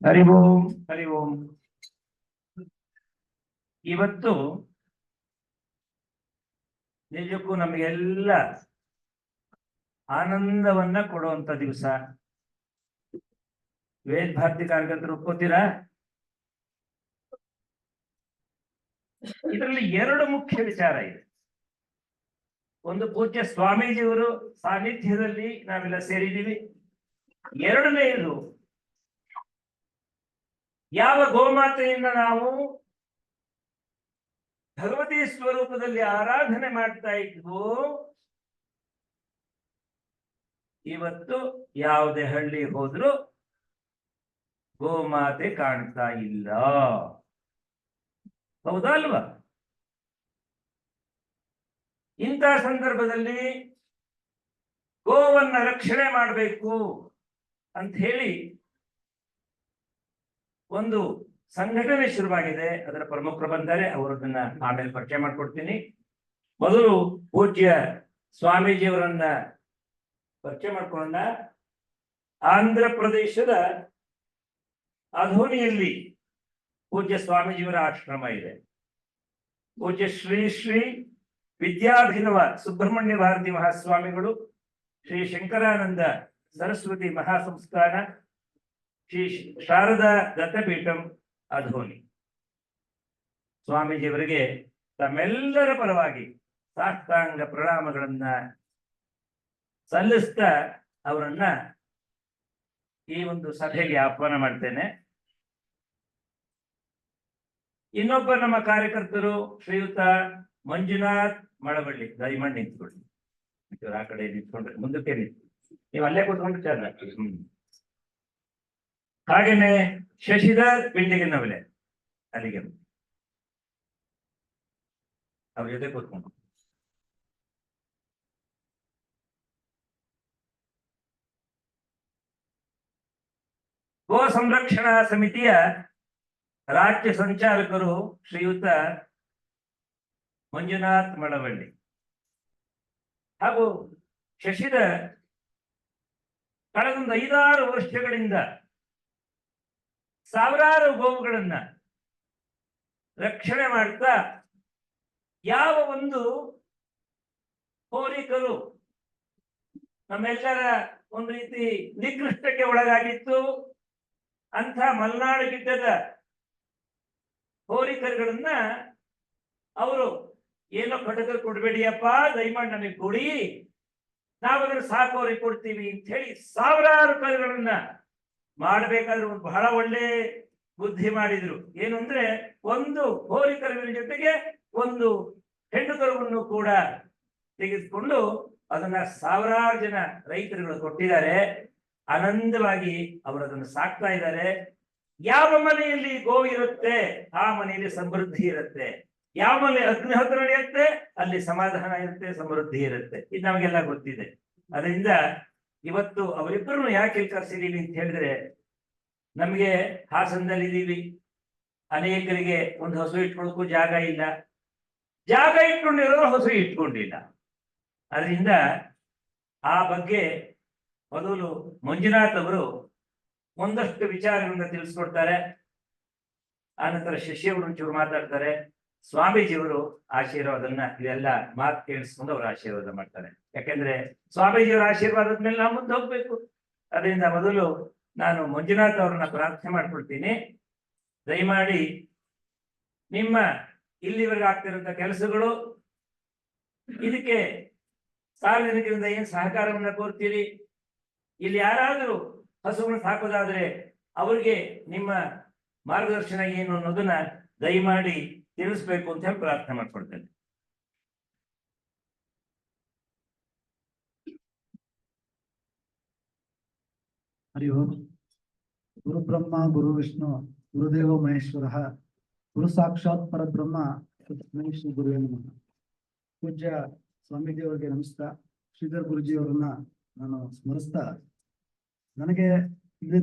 ಹರಿ ಓಂ ಹರಿ ಓಂ. ಇವತ್ತು ನಿಜಕ್ಕೂ ನಮಗೆಲ್ಲ ಆನಂದವನ್ನ ಕೊಡುವಂತ ದಿವಸ. ವೇದ ಭಾರತಿ ಕಾರ್ಯಕರ್ತರು ಒಪ್ಕೋತೀರಾ? ಇದರಲ್ಲಿ ಎರಡು ಮುಖ್ಯ ವಿಚಾರ ಇದೆ. ಒಂದು, ಪೂಜ್ಯ ಸ್ವಾಮೀಜಿಯವರು ಸಾನ್ನಿಧ್ಯದಲ್ಲಿ ನಾವೆಲ್ಲ ಸೇರಿದ್ದೀವಿ. ಎರಡನೆಯದು, ಯಾವ ಗೋಮಾತೆಯಿಂದ ನಾವು ಭಗವತಿ ಸ್ವರೂಪದಲ್ಲಿ ಆರಾಧನೆ ಮಾಡ್ತಾ ಇದ್ವು, ಇವತ್ತು ಯಾವುದೇ ಹಳ್ಳಿ ಹೋದ್ರು ಗೋಮಾತೆ ಕಾಣ್ತಾ ಇಲ್ಲ. ಹೌದಾ ಅಲ್ವಾ? ಇಂಥ ಸಂದರ್ಭದಲ್ಲಿ ಗೋವನ್ನ ರಕ್ಷಣೆ ಮಾಡಬೇಕು ಅಂತ ಹೇಳಿ ಒಂದು ಸಂಘಟನೆ ಶುರುವಾಗಿದೆ. ಅದರ ಪ್ರಮುಖರು ಬಂದರೆ ಅವರನ್ನ ಆಮೇಲೆ ಪರಿಚಯ ಮಾಡ್ಕೊಡ್ತೀನಿ. ಮೊದಲು ಪೂಜ್ಯ ಸ್ವಾಮೀಜಿಯವರನ್ನ ಪರಿಚಯ ಮಾಡ್ಕೊಳ್ಳೋಣ. ಆಂಧ್ರ ಪ್ರದೇಶದ ಅಧೋನಿಯಲ್ಲಿ ಪೂಜ್ಯ ಸ್ವಾಮೀಜಿಯವರ ಆಶ್ರಮ ಇದೆ. ಪೂಜ್ಯ ಶ್ರೀ ಶ್ರೀ ವಿದ್ಯಾಭಿನವ ಸುಬ್ರಹ್ಮಣ್ಯ ಭಾರತಿ ಮಹಾಸ್ವಾಮಿಗಳು, ಶ್ರೀ ಶಂಕರಾನಂದ ಸರಸ್ವತಿ ಮಹಾಸಂಸ್ಥಾನ, ಶ್ರೀ ಶಾರದಾ ದತ್ತಪೀಠಂ ಅಧೋನಿ. ಸ್ವಾಮೀಜಿಯವರಿಗೆ ತಮ್ಮೆಲ್ಲರ ಪರವಾಗಿ ಸಾಷ್ಟಾಂಗ ಪ್ರಣಾಮಗಳನ್ನ ಸಲ್ಲಿಸ್ತಾ ಅವರನ್ನ ಈ ಒಂದು ಸಭೆಗೆ ಆಹ್ವಾನ ಮಾಡ್ತೇನೆ. ಇನ್ನೊಬ್ಬ ನಮ್ಮ ಕಾರ್ಯಕರ್ತರು ಶ್ರೀಯುತ ಮಂಜುನಾಥ್ ಮಳವಳ್ಳಿ, ದಯಮಾಡಿ ನಿಂತ್ಕೊಳ್ಳಿ. ಆ ಕಡೆ ನಿಂತ್ಕೊಂಡ್ರೆ ಮುಂದಕ್ಕೆ ನಿಂತು, ನೀವು ಅಲ್ಲೇ ಕೂತ್ಕೊಂಡು ಚೆನ್ನಾಗಿ. ಹಾಗೇನೆ ಶಶಿಧರ್ ಪಿಂಡಿಗಿನವಲೆ ಅಲ್ಲಿಗೆ ಅವ್ರ ಜೊತೆ ಕೂತ್ಕೊಂಡು. ಗೋ ಸಂರಕ್ಷಣಾ ಸಮಿತಿಯ ರಾಜ್ಯ ಸಂಚಾಲಕರು ಶ್ರೀಯುತ ಮಂಜುನಾಥ್ ಮಳವಳ್ಳಿ ಹಾಗೂ ಶಶಿಧರ್ ಕಳೆದೊಂದು 5-6 ವರ್ಷಗಳಿಂದ ಸಾವಿರಾರು ಗೋವುಗಳನ್ನ ರಕ್ಷಣೆ ಮಾಡ್ತಾ, ಯಾವ ಒಂದು ಹೋರಿಕರು ನಮ್ಮೆಲ್ಲರ ಒಂದು ರೀತಿ ನಿಕೃಷ್ಟಕ್ಕೆ ಒಳಗಾಗಿತ್ತು ಅಂಥ ಮಲೆನಾಡು ಗಿಡ್ಡದ ಹೋರಿಕರುಗಳನ್ನ ಅವರು ಏನೋ ಕಟಕರು ಕೊಡ್ಬೇಡಿಯಪ್ಪ, ದಯಮಾಡಿ ನಮಗೆ ಕೊಡಿ, ನಾವದನ್ನು ಸಾಕೋರಿಗೆ ಕೊಡ್ತೀವಿ ಅಂತ ಹೇಳಿ ಸಾವಿರಾರು ಕರುಗಳನ್ನ ಮಾಡ್ಬೇಕಾದ್ರೆ ಒಂದು ಬಹಳ ಒಳ್ಳೆ ಬುದ್ಧಿ ಮಾಡಿದ್ರು. ಏನು ಅಂದ್ರೆ, ಒಂದು ಹೋರಿ ಕರುವಿನ ಜೊತೆಗೆ ಒಂದು ಹೆಣ್ಣು ಕರುವನ್ನು ಕೂಡ ತೆಗೆದುಕೊಂಡು ಅದನ್ನ ಸಾವಿರಾರು ಜನ ರೈತರುಗಳು ಕೊಟ್ಟಿದ್ದಾರೆ. ಆನಂದವಾಗಿ ಅವರು ಅದನ್ನು ಸಾಕ್ತಾ ಇದ್ದಾರೆ. ಯಾವ ಮನೆಯಲ್ಲಿ ಗೋವು ಇರುತ್ತೆ ಆ ಮನೆಯಲ್ಲಿ ಸಮೃದ್ಧಿ ಇರುತ್ತೆ. ಯಾವ ಮನೆ ಅಗ್ನಿಹೋತ್ರ ನಡೆಯುತ್ತೆ ಅಲ್ಲಿ ಸಮಾಧಾನ ಇರುತ್ತೆ, ಸಮೃದ್ಧಿ ಇರುತ್ತೆ. ಇದು ನಮಗೆಲ್ಲ ಗೊತ್ತಿದೆ. ಅದರಿಂದ ಇವತ್ತು ಅವರಿಬ್ಬರನ್ನು ಯಾಕೆ ಕರೆಸಿದೀವಿ ಅಂತ ಹೇಳಿದ್ರೆ, ನಮಗೆ ಹಾಸನದಲ್ಲಿ ಇದ್ದೀವಿ, ಅನೇಕರಿಗೆ ಒಂದು ಹಸು ಇಟ್ಕೊಳ್ಳೋಕ್ಕೂ ಜಾಗ ಇಲ್ಲ, ಜಾಗ ಇಟ್ಕೊಂಡಿರೋರು ಹಸು ಇಟ್ಕೊಂಡಿಲ್ಲ. ಅದರಿಂದ ಆ ಬಗ್ಗೆ ಮೊದಲು ಮಂಜುನಾಥ್ ಅವರು ಒಂದಷ್ಟು ವಿಚಾರಗಳನ್ನ ತಿಳಿಸ್ಕೊಡ್ತಾರೆ. ಆನಂತರ ಶಶಿಯವರು ಒಂಚೂರು ಮಾತಾಡ್ತಾರೆ. ಸ್ವಾಮೀಜಿಯವರು ಆಶೀರ್ವಾದನ್ನ ಇವೆಲ್ಲ ಮಾತು ಕೇಳಿಸ್ಕೊಂಡು ಅವರು ಆಶೀರ್ವಾದ ಮಾಡ್ತಾರೆ. ಯಾಕೆಂದ್ರೆ ಸ್ವಾಮೀಜಿಯವರ ಆಶೀರ್ವಾದದ ಮೇಲೆ ನಾವು ಮುಂದೆ ಹೋಗ್ಬೇಕು. ಅದರಿಂದ ಮೊದಲು ನಾನು ಮಂಜುನಾಥ್ ಅವರನ್ನ ಪ್ರಾರ್ಥನೆ ಮಾಡ್ಕೊಳ್ತೀನಿ. ದಯಮಾಡಿ ನಿಮ್ಮ ಇಲ್ಲಿವರೆಗೆ ಆಗ್ತಿರುವಂತ ಕೆಲಸಗಳು, ಇದಕ್ಕೆ ಸಾರ್ವಜನಿಕರಿಂದ ಏನ್ ಸಹಕಾರವನ್ನ ಕೋರ್ತೀರಿ, ಇಲ್ಲಿ ಯಾರಾದರೂ ಹಸುವನ್ನು ಸಾಕೋದಾದ್ರೆ ಅವ್ರಿಗೆ ನಿಮ್ಮ ಮಾರ್ಗದರ್ಶನ ಏನು ಅನ್ನೋದನ್ನ ದಯಮಾಡಿ ತಿಳಿಸ್ಬೇಕು ಅಂತ ಹೇಳಿ ಪ್ರಾರ್ಥನೆ ಮಾಡ್ಕೊಳ್ತೇನೆ. ಹರಿ ಓಂ. ಗುರು ಬ್ರಹ್ಮ ಗುರು ವಿಷ್ಣು ಗುರುದೇವ ಮಹೇಶ್ವರ ಗುರು ಸಾಕ್ಷಾತ್ ಪರಬ್ರಹ್ಮ ಶ್ರೀ ಗುರುವೇ ನಮಃ. ಪೂಜ್ಯ ಸ್ವಾಮೀಜಿಯವರಿಗೆ ನಮಸ್ಕಾರ. ಶ್ರೀಧರ್ ಗುರುಜಿಯವರನ್ನ ನಾನು ಸ್ಮರಿಸ್ತಾ, ನನಗೆ ಇಲ್ಲಿ